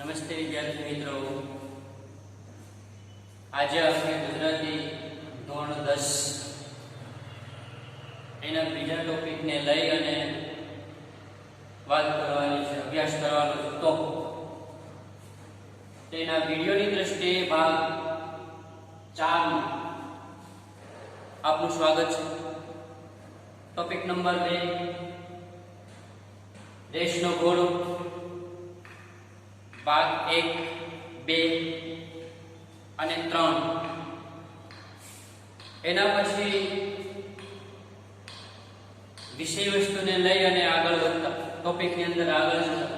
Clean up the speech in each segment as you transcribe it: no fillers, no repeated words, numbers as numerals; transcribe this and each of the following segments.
નમસ્તે વિદ્યાર્થી મિત્રો, આજે આપણે ગુજરાતી ધોરણ 10 એના બીજા ટોપિકને લઈ અને વાત કરવાની છે, અભ્યાસ કરવાનો છે. તો તેના વિડીયોની દ્રષ્ટિએ ભાગ 4 માં આપનું સ્વાગત છે. ટોપિક નંબર 2 દેશનો ઘોડો, ભાગ 1, 2 અને 3. એના પછી વિષય વસ્તુને લઈ અને આગળ વધતા ટોપિકની અંદર આગળ જતા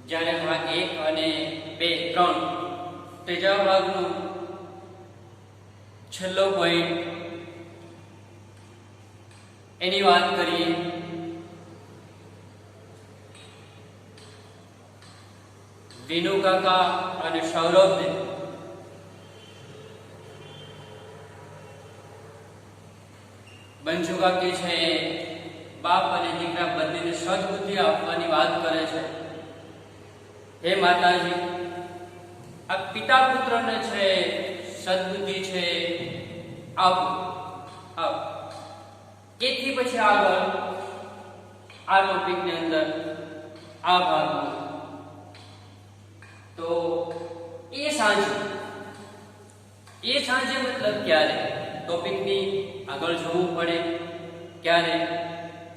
જ્યારે ભાગ 1 અને 2, 3 ત્રીજા ભાગનો છેલ્લો પોઈન્ટ એની વાત કરીએ. વિનુ કાકા અને સૌરભને બંજુ કાકી છે બાપ અને દીકરા બંનેને સદબુદ્ધિ આપવાની વાત કરે છે. હે માતાજી, આ પિતા પુત્રને છે સદબુદ્ધિ છે આપો. એથી પછી આગળ આ ટોપિકની અંદર આ ભાગમાં તો એ સાંજે મતલબ ક્યારે ટોપિકની આગળ જોવું પડે ક્યારે,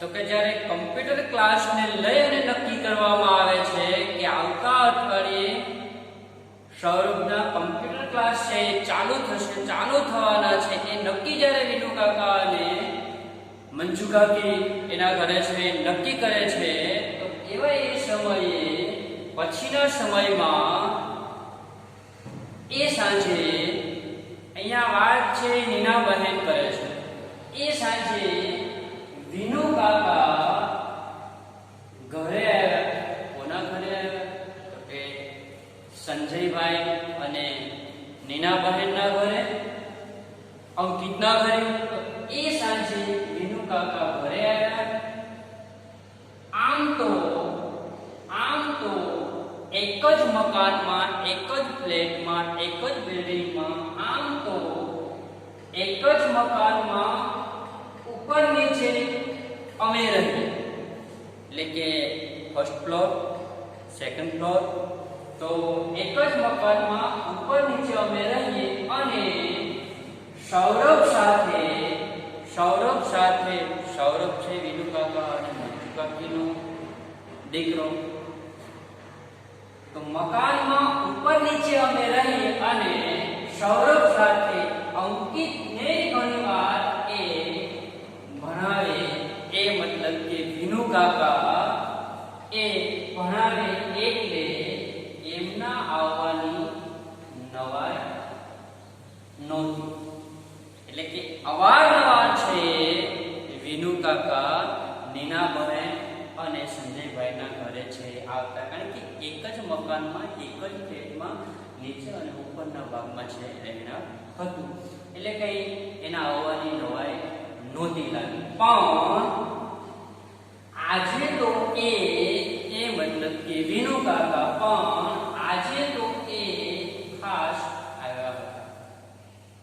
તો કે જ્યારે કમ્પ્યુટર ક્લાસને લઈ અને નક્કી કરવામાં આવે છે કે આવતા અઠવાડિયે સૌરભના કમ્પ્યુટર ક્લાસ છે ચાલુ થશે, ચાલુ થવાના છે. એ નક્કી જ્યારે વિનુ કાકા અને મંજુ કાકી એના ઘરે છે નક્કી કરે છે, તો એવા એ સમયે પછીના સમયમાં એ સાંજે અહીંયા વાત છે નીના બહેન કરે છે. એ સાંજે વિનુ કાકા ઘરે આવ્યા. કોના ઘરે આવ્યા? તો કે સંજયભાઈ અને નીના બહેનના ઘરે, અંકિતના ઘરે. એ સાંજે વિનુ કાકા ઘરે આવ્યા. આમ તો એક જ મકાનમાં, એક જ ફ્લેટમાં, એક જ બિલ્ડિંગમાં, આમ તો એક જ મકાનમાં ઉપર નીચે અમે રહીએ, એટલે કે ફર્સ્ટ ફ્લોર, સેકન્ડ ફ્લોર. તો એક જ મકાનમાં ઉપર નીચે અમે રહીએ અને સૌરભ છે વિનુ કાકા અને મંજુ કાકીનો દીકરો. તો મકાનમાં ઉપર નીચે અમે રહીએ અને સૌરભ સાથે અંકિતને ઘણીવાર એ ભણાવે. એ મતલબ કે વિનુ કાકા એ ભણાવે એટલે એમના આવવાની નવાઈ નહોતી. એટલે કે અવારનવાર છે વિનુ કાકા નીના બહેન અને સંજયભાઈના ઘરે છે આવતા, કારણ કે એક જ મકાનમાં, એક જ ફ્લેટમાં નીચે અને ઉપરના ભાગમાં છે રહેના હતું. એટલે કઈ એના આવવાની નવાઈ નહોતી લાગી. પણ આજે તો એ મતલબ કે વિનુ કાકા પણ આજે તો એ ખાસ આવ્યા હતા.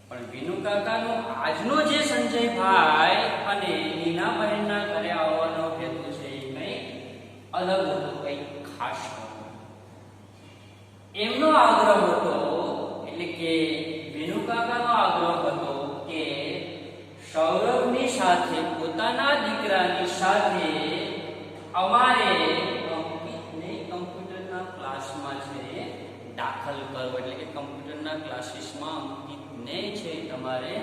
પણ વિનુ કાકાનો આજનો જે સંજયભાઈ અને નીના બહેનના ઘરે આવવાનો હેતુ છે અલગ હતો, કંઈક ખાસ હતો. એમનો આગ્રહ હતો, એટલે કે વિનુ કાકાનો આગ્રહ હતો કે સૌરભની સાથે, પોતાના દીકરાની સાથે અમારે અંકિતને કમ્પ્યુટરના ક્લાસમાં છે દાખલ કરવો. એટલે કે કમ્પ્યુટરના ક્લાસીસમાં અંકિતને છે તમારે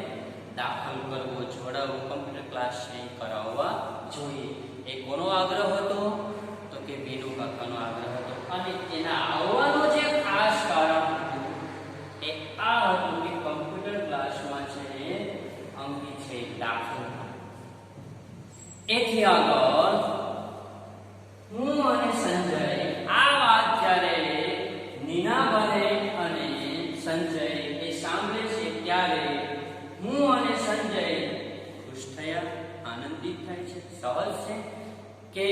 દાખલ કરવો, જોડાવવો, કમ્પ્યુટર ક્લાસ છે કરાવવા જોઈએ. એ કોનો આગ્રહ હતો? તો કે વિનુ કાકાનો આગ્રહ હતો. અને એના આવવાનો જે ખાસ કારણ હતું એ આ હતું કે કમ્પ્યુટર ક્લાસમાં છે અંકિત છે દાખલ. એથી આગળ હું અને સંજય આ વાત જ્યારે નીના બહેન અને સંજય એ સાંભળે છે ત્યારે હું અને સંજય ખુશ થયા, આનંદિત થાય છે. સહજ છે કે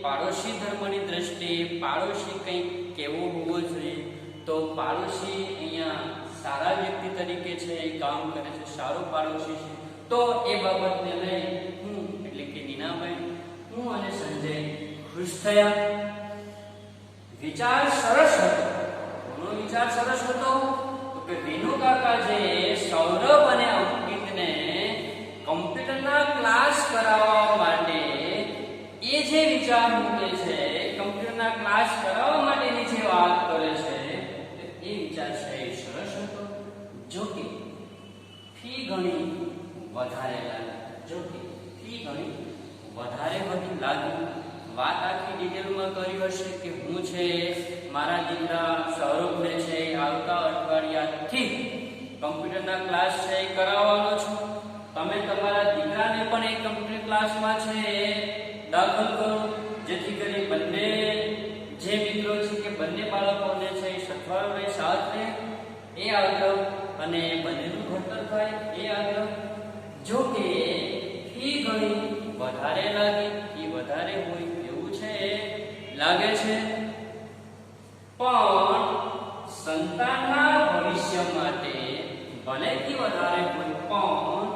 પાડોશી ધર્મની દ્રષ્ટિએ પાડોશી કંઈક કેવો હોવો જોઈએ, તો પાડોશી અહીંયા સારા વ્યક્તિ તરીકે છે, એ કામ કરે છે, સારો પાડોશી છે. તો એ બાબતને લઈ હું એટલે કે નીનાબેન, હું અને સંજય ખુશ થયા. વિચાર સરસ હતો. કોનો વિચાર સરસ હતો? તો કે વિનુ કાકા જે સૌરભ અને અંકિતને કમ્પ્યુટરના ક્લાસ કરાવવા માટે એ જે વિચાર મૂકે છે, કમ્પ્યુટરના ક્લાસ કરાવવા માટેની જે વાત કરે છે, એ વિચાર છે એ સરસ હતો. જો કે ફી ઘણી વધારે લાગી. વાત આખી ડિટેલમાં કરી હશે કે હું છે મારા દીકરા સૌરભને છે આવતા અઠવાડિયાથી કમ્પ્યુટરના ક્લાસ છે એ કરાવવાનો છું. તમે તમારા દીકરાને પણ એ કમ્પ્યુટર ક્લાસમાં છે દાખલ કરો, જેથી કરી બંને જે મિત્રો છે કે બંને બાળકોને છે સથવારો રહે, સાથ રહે, એ આગ્રહ અને બંનેનું ઘડતર થાય એ આગ્રહ. જો કે ફી ઘણી વધારે લાગે, ફી વધારે હોય એવું છે લાગે છે, પણ સંતાનના ભવિષ્ય માટે ભલે ફી વધારે હોય પણ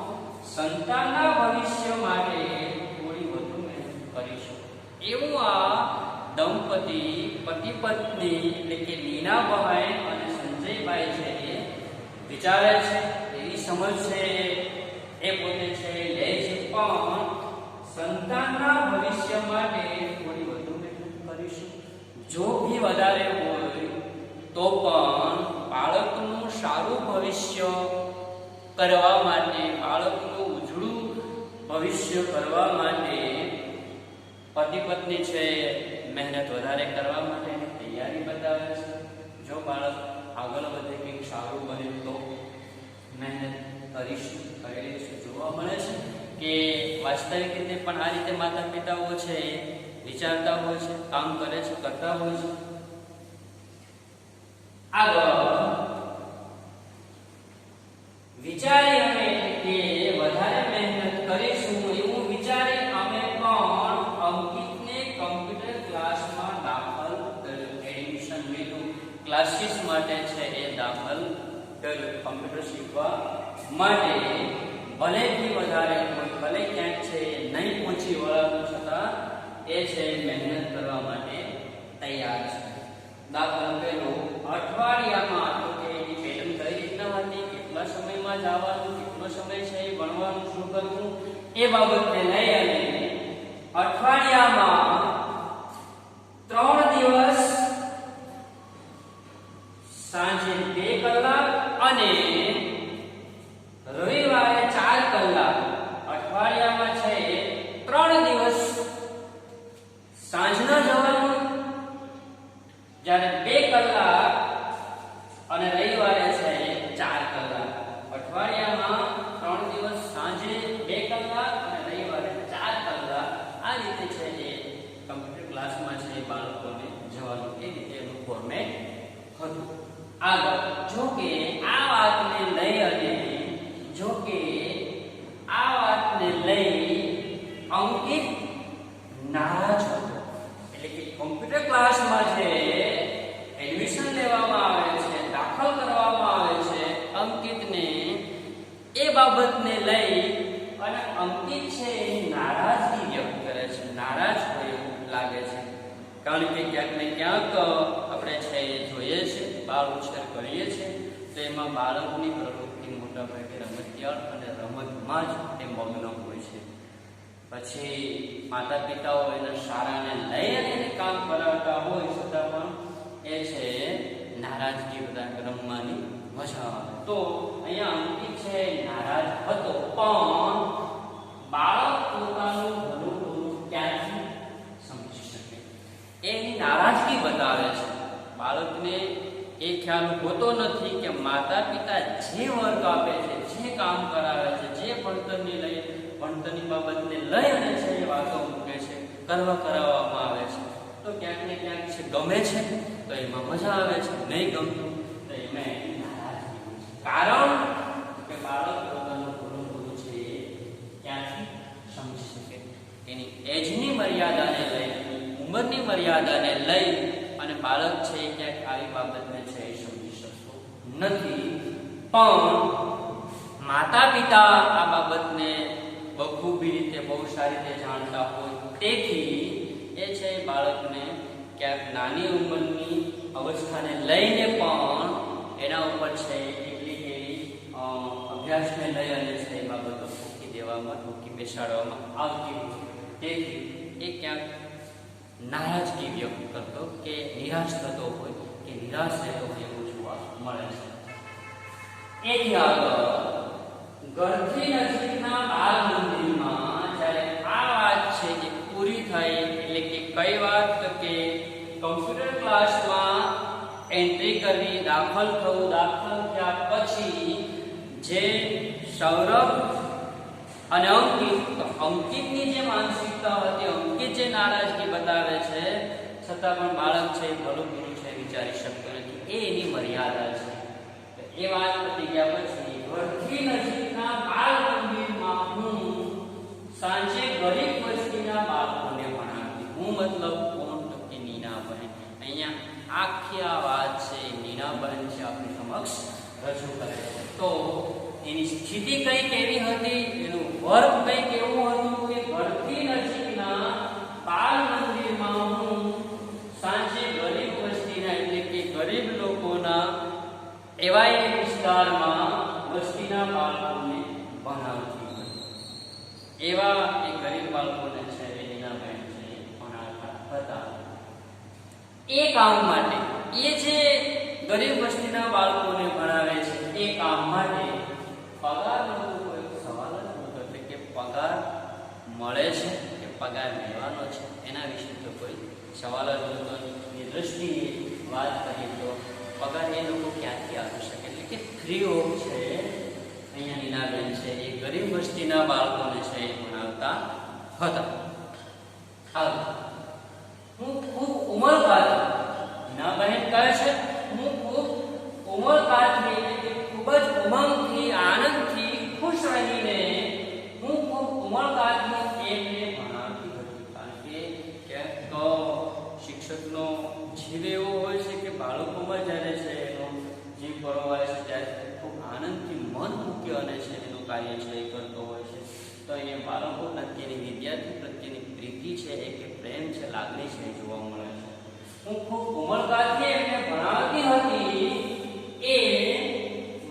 સંતાનના ભવિષ્ય માટે થોડી વધુ મહેનત કરીશું એવું આ દંપતી પતિ પત્ની એટલે કે નીનાભાઈ અને સંજયભાઈ છે એ વિચારે છે. એવી સમજ છે એ પોતે છે લે છે, પણ સંતાનના ભવિષ્ય માટે થોડી વધુ મહેનત કરીશું. જો ભી વધારે હોય તો પણ બાળકનું સારું ભવિષ્ય કરવા માટે, બાળકનું ઉજળું ભવિષ્ય કરવા માટે પતિ પત્ની છે મહેનત વધારે કરવા માટે તૈયારી બતાવે છે. જો બાળક આગળ વધે કંઈક સારું બને તો મહેનત કરીશું, કરેલીશું. જોવા મળે છે કે વાસ્તવિક રીતે પણ આ રીતે માતા પિતાઓ છે વિચારતા હોય છે, કામ કરે છે, કરતા હોય છે. આગળ વિચારી અમે કે વધારે મહેનત કરીશું એવું વિચારી અમે પણ અંકિતને કમ્પ્યુટર ક્લાસમાં દાખલ કર્યો. એડમિશન લીધું, ક્લાસીસ માટે છે એ દાખલ કર્યો કમ્પ્યુટર શીખવા માટે. ભલે થી વધારે હોય, ભલે ક્યાંક છે નહીં પહોંચી વળાતું, છતાં એ છે મહેનત કરવા માટે તૈયાર છે. દાખલ કર્યો અઠવાડિયામાં, તો કે એની પેટર્ન કઈ રીતના હતી, કેટલા સમયમાં જવાનું, કેટલો સમય છે ભણવાનું, શું કરવું, એ બાબતને લઈ અને અઠવાડિયામાં 3 દિવસ સાંજે 2 કલાક અને રવિવારે 4 કલાક. અઠવાડિયામાં છે 3 દિવસ સાંજના જવાનું, જ્યારે 2 કલાક અને રવિવારે છે 4 કલાક. અઠવાડિયામાં 3 દિવસ સાંજે 2 કલાક અને રવિવારે 4 કલાક. આ રીતે છે એ કમ્પ્યુટર ક્લાસમાં છે બાળકોને જવાનું, એ રીતે એનું ફોર્મેટ હતું. આગળ જો કે આ વાતને લઈ અંકિત નારાજ હતો. એટલે કે કમ્પ્યુટર ક્લાસમાં છે એડમિશન લેવામાં આવે છે, દાખલ કરવામાં આવે છે અંકિતને, એ બાબતને લઈ અને અંકિત છે નારાજગી વ્યક્ત કરે છે, નારાજ હોય એવું લાગે છે. કારણ કે ક્યાંક ને ક્યાંક આપણે છે એ જોઈએ છે, બાળ ઉછેર કરીએ છીએ, તો એમાં બાળકની પ્રવૃત્તિ મોટાભાગે રમતિયાળ અને રમતમાં જ એ મગ્ન હોય છે. પછી માતા પિતાઓ એના શાળાને લઈ અને એને કામ કરાવતા હોય, છતાં પણ એ છે નારાજગી બધા રમવાની મજા આવે. તો અહીંયા અંકિત છે નારાજ હતો, પણ બાળક પોતાનું ભલું ક્યાંથી સમજી શકે એની નારાજગી બતાવે છે. બાળકને એ ખ્યાલ હોતો નથી કે માતા પિતા જે વર્ક આપે છે, જે કામ કરાવે છે, જે ભણતરની બાબતને લઈ અને છે એ વાતો મૂકે છે, કરાવવામાં આવે છે, તો ક્યાંક ને ક્યાંક છે ગમે છે તો એમાં મજા આવે છે, નહીં ગમતું તો એમાં એની નારાજગી હોય છે. કારણ કે બાળક પોતાનું ભલું છે ક્યાંથી સમજી શકે, એની એજની મર્યાદાને લઈ અને બાળક છે ક્યાંક આવી બાબતને છે એ સમજી શકતો નથી. પણ માતા પિતા આ બાબતને બખૂબી રીતે બહુ સારી રીતે જાણતા હોય, તેથી એ છે બાળકને ક્યાંક નાની ઉંમરની અવસ્થાને લઈને પણ એના ઉપર છે કેટલીક એવી અભ્યાસને લઈ અને છે એ બાબતો મૂકી બેસાડવામાં આવતી હોય. તેથી એ ક્યાંક નારાજગી વ્યક્ત કરતો કે નિરાશ થતો હોય કે નિરાશ રહેતો હોય એવું જોવા મળે છે. એથી આગળ ઘરથી નજીકના બાળ મંદિરમાં જ્યારે આ વાત છે જે પૂરી થઈ, એટલે કે કઈ વાત કે કમ્પ્યુટર ક્લાસમાં એન્ટ્રી કરવી, દાખલ થવું, દાખલ થયા પછી જે સૌરભ અને અંકિતની જે માનસિકતા હતી, અંકિત જે નારાજગી બતાવે છે, છતાં પણ બાળક છે ભલું બુરું છે વિચારી શકતો નથી. એ એની મર્યાદા છે. એ વાત પતી ગયા પછી ઘરથી નજીકના બાળ મંદિરમાં હું સાંજે ગરીબ વસ્તીના બાળકોને ભણાવતી. હું મતલબ કોણ? તો કે નીનાબહેન. અહીંયા આખી આ વાત છે નીનાબહેન છે આપણી સમક્ષ રજૂ કરે છે. તો એની સ્થિતિ કઈ કેવી હતી, એનું વર્ગ કઈ કેવું હતું કે ઘરથી નજીકના બાળ મંદિરમાં હું સાંજે ગરીબ વસ્તીના એટલે કે ગરીબ લોકોના એવા એક વિસ્તારમાં વસ્તીના બાળકોને ભણાવતી હતી. એવા એ ગરીબ બાળકોને છે નીનાબહેન છે ભણાવતા હતા. એ કામ માટે એ જે ગરીબ વસ્તીના બાળકોને ભણાવે છે એ કામ માટે પગારનો કોઈ સવાલ જ નહોતો. એટલે કે પગાર મળે છે કે પગાર લેવાનો છે એના વિશે તો કોઈ સવાલ જ નહોતો. એ દ્રષ્ટિએ વાત કરીએ તો પગાર એ લોકો ક્યાંથી આપી શકે, એટલે કે ફ્રી ઓફ છે. અહીંયા નીનાબેન છે એ ગરીબ વસ્તીના બાળકોને છે એ ભણાવતા હતા. હું ખૂબ ઉમળકાત, નીનાબહેન કહે છે હું ખૂબ ઉમળકાતથી એટલે કે ખૂબ જ ઉમંગથી, આનંદથી ખુશ રહીને હું ખૂબ ઉમળકાતથી એમને ભણાવતી હતી. કારણ કે ક્યાંક શિક્ષકનો જીવ એવો હોય છે કે બાળકોમાં જ્યારે છે એનો જીવ પરોવાય છે ત્યારે ખૂબ આનંદથી મન મૂકી અને છે એનું કાર્ય છે એ કરતો હોય છે. તો અહીંયા બાળકો પ્રત્યેની, વિદ્યાર્થી પ્રત્યેની પ્રીતિ છે એ કે પ્રેમ છે, લાગણી છે એ જોવા મળે છે. હું ખૂબ ઉમળકાતથી એમને ભણાવતી હતી. એ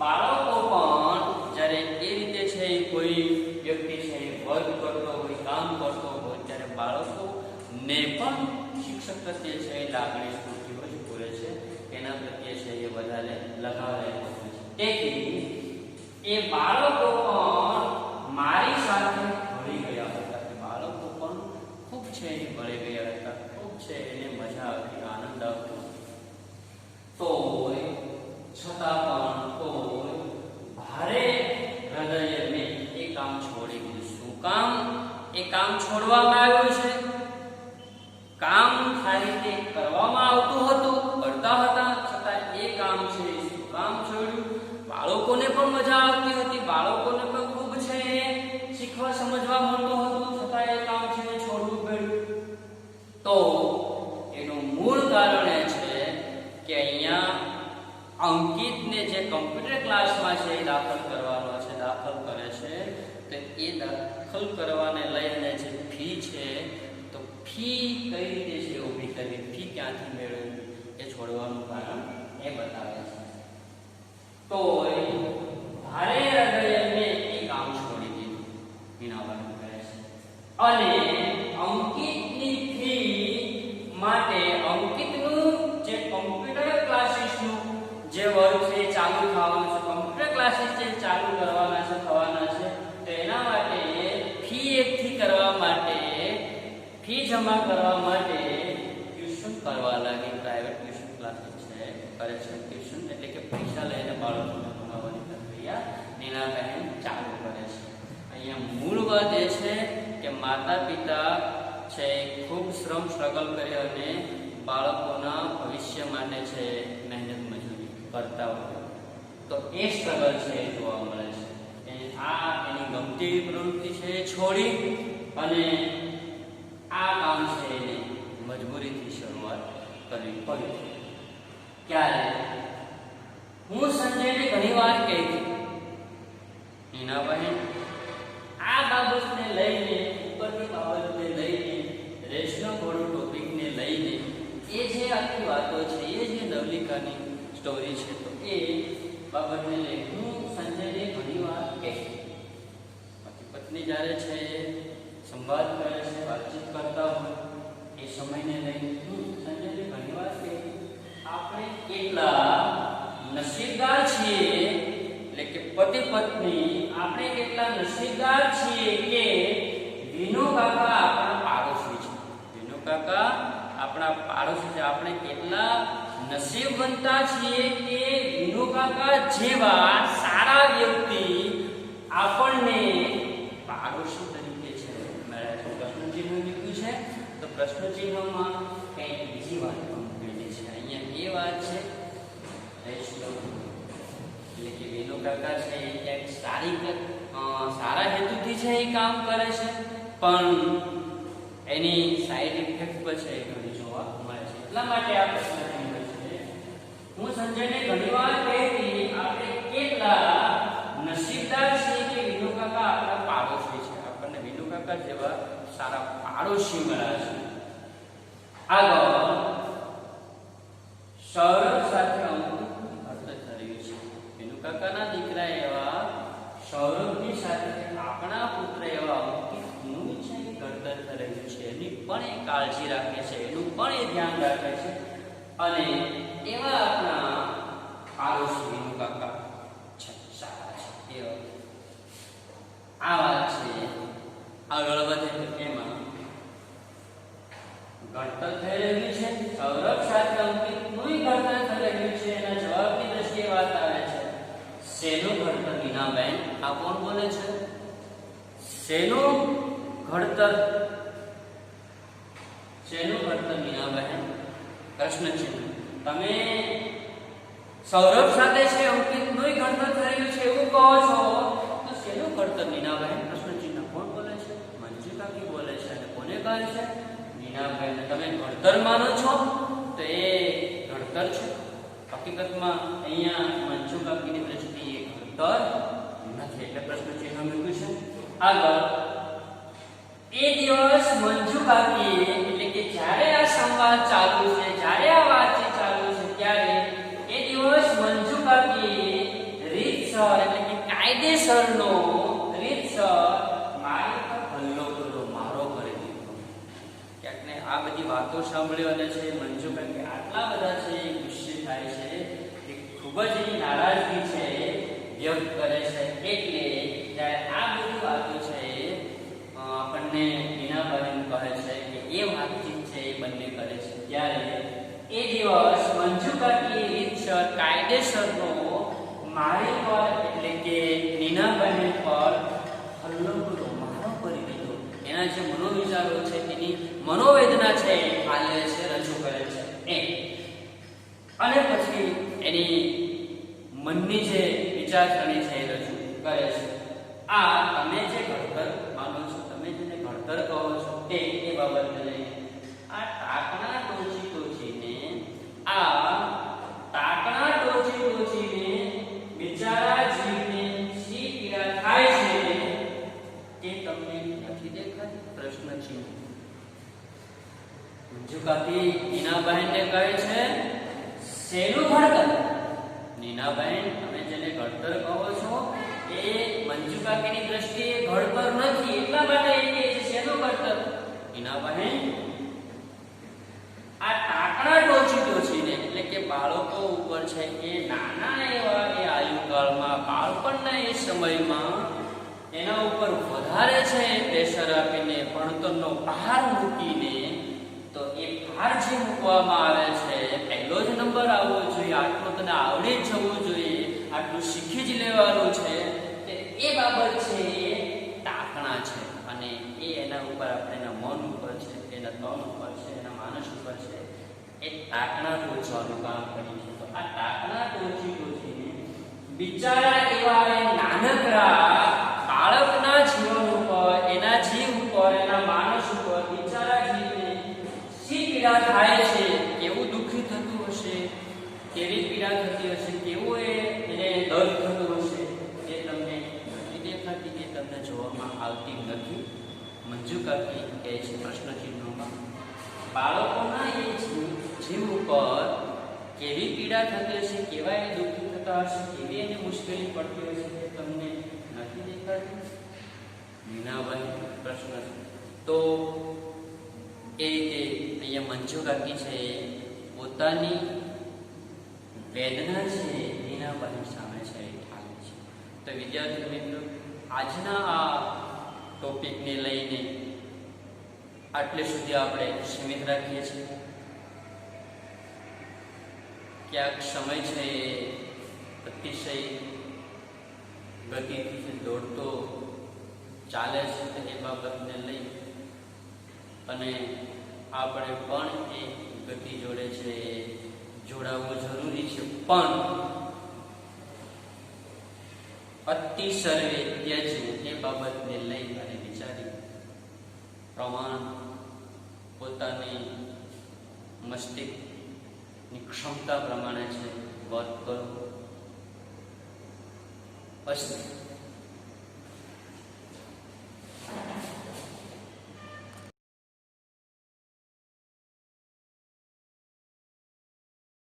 બાળકો પણ જ્યારે એ રીતે છે કોઈ વ્યક્તિ છે વર્ક કરતો હોય, કામ કરતો હોય, ત્યારે બાળકોને પણ શિક્ષક પ્રત્યે છે લાગણી સ્ફૂર્તિ હોય પૂરે છે, એના પ્રત્યે છે એ વધારે લગાવ રહેતો હોય છે. તેથી એ બાળકો પણ મારી સાથે ભળી ગયા હતા. બાળકો પણ ખૂબ છે એ ભળી ગયા હતા, ખૂબ છે એને મજા આવતી, આનંદ આવતો. તો છતાં પણ તો ભારે હૃદયે મેં એ કામ છોડી દીધું. શું કામ? એ કામ છોડવામાં આવ્યું છે. કામ સારી રીતે કરવામાં આવતું હતું, કરતા હતા, છતાં એ કામ છે શું કામ છોડ્યું? બાળકોને પણ મજા આવતી હતી, બાળકોને પણ ખૂબ છે શીખવા સમજવા મળતું હતું, છતાં એ કામ છે છોડવું પડ્યું. તો એનું મૂળ કારણ એ છે કે અહીંયા અંકિતને જે કમ્પ્યુટર ક્લાસમાં છે એ દાખલ કરવાનો છે, દાખલ કરે છે. તો એ દાખલ કરવાને લઈને જે ફી છે, તો ફી કઈ રીતે છે ઊભી કરવી, ફી ક્યાંથી મેળવવી, એ છોડવાનું કારણ એ બતાવે છે. તો ભારે હૃદયે મેં એ કામ છોડી દીધું, નીનાબહેન કહે છે. અને અંકિતની ફી માટે અંકિતનું જે કમ્પ્યુટર ક્લાસીસનું જે વર્ગ છે ચાલુ થવાનું છે, કમ્પ્યુટર ક્લાસીસ જે ચાલુ કરવાના છે, થવાના છે, તો એના માટે ફી એકઠી કરવા માટે, ફી જમા કરવા માટે ટ્યુશન કરવા લાગી. પ્રાઇવેટ ટ્યુશન ક્લાસીસ છે કરે છે. ટ્યુશન એટલે કે પૈસા લઈને બાળકોને ભણાવવાની પ્રક્રિયા નીનાબહેન ચાલુ કરે છે. અહીંયા મૂળ વાત એ છે કે માતા પિતા છે ખૂબ સ્ટ્રગલ કરી અને બાળકોના ભવિષ્ય માટે છે મહેનત મજૂરી કરતા હોય, તો એ સ્ટ્રગલ છે એ જોવા મળે છે. આ એની ગમતી પ્રવૃત્તિ છે છોડી અને આ કામ છે એને મજબૂરીથી શરૂઆત કરવી પડી. ક્યારે હું સંજયને ઘણીવાર કહેતી, હિનાબહેન આ બાબતને લઈને, ઉપરની બાબતને લઈને, રેશનો ઘોડો ટોપિકને લઈને એ જે આખી વાતો છે, એ જે નવલિકાની સ્ટોરી છે, તો એ બાબતને લઈને હું સંજયને ઘણીવાર કહેતી. પતિ પત્ની જ્યારે છે સંવાદ કરે છે, વાતચીત કરતા હોય એ સમયને લઈને હું સંજયને ઘણીવાર કહેતી, આપણે કેટલા નસીબદાર છીએ, એટલે કે પતિ પત્ની આપણે કેટલા નસીબદાર છીએ કે વિનુ કાકા આપણા પાડોશી છે. વિનુ કાકા આપણા પાડોશી છે. આપણે કેટલા નસીબવંતા છીએ કે વિનુ કાકા જેવા સારા વ્યક્તિ આપણને પાડોશી તરીકે છે. મેં પ્રશ્ન ચિહ્ન મૂક્યું છે, તો પ્રશ્ન ચિહ્નમાં કંઈક બીજી વાત પણ મૂકેલી છે. અહીંયા એ વાત છે એટલે કે વિનુ કાકા છે એ ક્યાંક સારા હેતુથી છે એ કામ કરે છે, પણ એની સાઈડ ઇફેક્ટ પર છે એ ઘણી જોવા મળે છે. એટલા માટે આ પ્રશ્ન છે. હું સંજયને ઘણીવાર કહેતી, આપણે કેટલા નસીબદાર છીએ કે વિનુ કાકા આપણા પાડોશી છે. આપણને વિનુ કાકા જેવા સારા પાડોશી મળ્યા છે. આગળ સૌરભ સાથે કાકાના દીકરા એવા સૌરભની સાથે આપણા પુત્ર એવા અંકિતનું છે ઘડતર થયેલું છે. એની પણ એ કાળજી રાખે છે, એનું પણ એ ધ્યાન રાખે છે, અને એવા આપણા પાડોશી વિનુ કાકા છે, સારા છે. આ વાત છે. આગળ વધે તો એમાં ઘડતર થઈ રહ્યું છે. સૌરભ સાથે અંકિતનું ઘડતર થઈ રહ્યું છે. એના જવાબની દ્રષ્ટિએ વાત આવે છે. શેનું ઘડતર? મીનાબેન આ કોણ બોલે છે? શેનું ઘડતર? શેનું ઘડતર મીનાબેન? પ્રશ્ન છે. તમે સૌરભ સાથે છે અંકિતનું ઘડતર થઈ રહ્યું છે એવું કહો છો, તો શેનું ઘડતર મીનાબેન? પ્રશ્ન ચિહ્ન. કોણ બોલે છે? મંજુ કાકી બોલે છે. અને કોને કહે છે? મીનાબેન. તમે ઘડતર માનો છો તો એ ઘડતર છે. હકીકતમાં અહીંયા મંજુ કાકીની દ્રષ્ટિએ ઘડતર નથી, એટલે પ્રશ્ન ચિહ્ન મૂક્યું છે. આગળ એ દિવસ મંજુ કાકી, એટલે કે જ્યારે આ સંવાદ ચાલુ છે, જ્યારે આ વાતચીત ચાલુ છે, ત્યારે એ દિવસ મંજુ કાકી રીતસર, એટલે કે કાયદેસરનો રીતસર મારી પર હલ્લો કર્યો, મારો કરી દીધો. ક્યાંક ને આ બધી વાતો સાંભળ્યો અને છે મંજુ કાકી આટલા બધા છે ગુસ્સે થાય છે કે ખૂબ જ એની નારાજગી છે વ્યક્ત કરે છે. એટલે જ્યારે આ બધી વાતો છે આપણને મીનાબહેન કહે છે કે એ વાતચીત છે એ બંને કરે છે, ત્યારે એ દિવસ મંજુ કાકી રીતસર કાયદેસરનો મારી પર, એટલે કે મીનાબહેન પર હલ્લો કર્યો, મારો કરી દીધો. એના જે મનોવિચારો છે, એની મનોવેદના છે એ આલે છે, રજૂ કરે છે એ. અને પછી એની મનની જે વિચારસરણી છે એ રજૂ કરે છે. આ તમે જે ઘડતર માનો છો, તમે જેને ઘડતર કહો છો તે એ બાબતને લઈને આ ટાંકણા ટોચીને બિચારા જીવને શી પીડા થાય છે તે તમને નથી દેખાતી? પ્રશ્ન છે. મંજુ કાકી નીનાબહેનને કહે છે શેનું ઘડતર? નીનાબહેન તમે જેને ઘડતર કહો છો એ મંજુ કાકીની દ્રષ્ટિએ ઘડતર નથી, એટલા માટે એ કહે છે શેનું ઘડતર? નીનાબહેન આ ટાંકણા ટોચીને, એટલે કે બાળકો ઉપર છે એ નાના એવા એ આયુકાળમાં, બાળપણના એ સમયમાં એના ઉપર વધારે છે પ્રેશર આપીને, ભણતરનો ભાર મૂકીને, તો એ ભાર જે મૂકવામાં આવે છે, પહેલો જ નંબર આવવો જોઈએ, આટલું તને આવડી જ જવું જોઈએ, આટલું શીખી જ લેવાનું છે, એ બાબત છે એ ટાંકણા છે. અને એ એના ઉપર આપણે એના મન ઉપર છે, એના તન ઉપર છે, એના માનસ ઉપર છે, એ ટાંકણા ટોચવાનું કામ કરી છે. તો આ ટાંકણા ટોચીને બિચારા એવા નાનકડા બાળકના જીવન ઉપર, એના જીવ ઉપર, એના માનસ ઉપર, બિચારા પીડા થાય છે, કેવું દુઃખી થતું હશે, કેવી પીડા થતી હશે, કેવું એને દર્દ થતું હશે, એ તમને નથી દેખાતી, કે તમને જોવામાં આવતી નથી. મંજુ કાકી કહે છે પ્રશ્ન ચિહ્નોમાં, બાળકોના એ જીવ ઉપર કેવી પીડા થતી હશે, કેવા એ દુઃખી થતા હશે, કેવી એને મુશ્કેલી પડતી હશે, તે તમને નથી દેખાતી. મીનાભાઈ પ્રશ્ન છે. તો એ રીતે અહીંયા મંજુ કાકી છે પોતાની વેદના છે મીનાભાઈ સામે છે એ ઠાલે છે. તો વિદ્યાર્થી મિત્રો, આજના આ ટોપિકને લઈને આટલે સુધી આપણે સીમિત રાખીએ છીએ. ક્યાંક સમય છે અતિશય ગતિથી દોડતો ચાલે છે, એ બાબતને લઈ અને આપણે પણ એ ગતિ જોડે છે જોડાવવું જરૂરી છે. પણ અતિ સર્વે ત્યજ એ બાબતને લઈ અને વિચારી પ્રમાણ પોતાની મસ્તિષ્કની ક્ષમતા પ્રમાણે છે વર્ક કરો. અસ્તુ.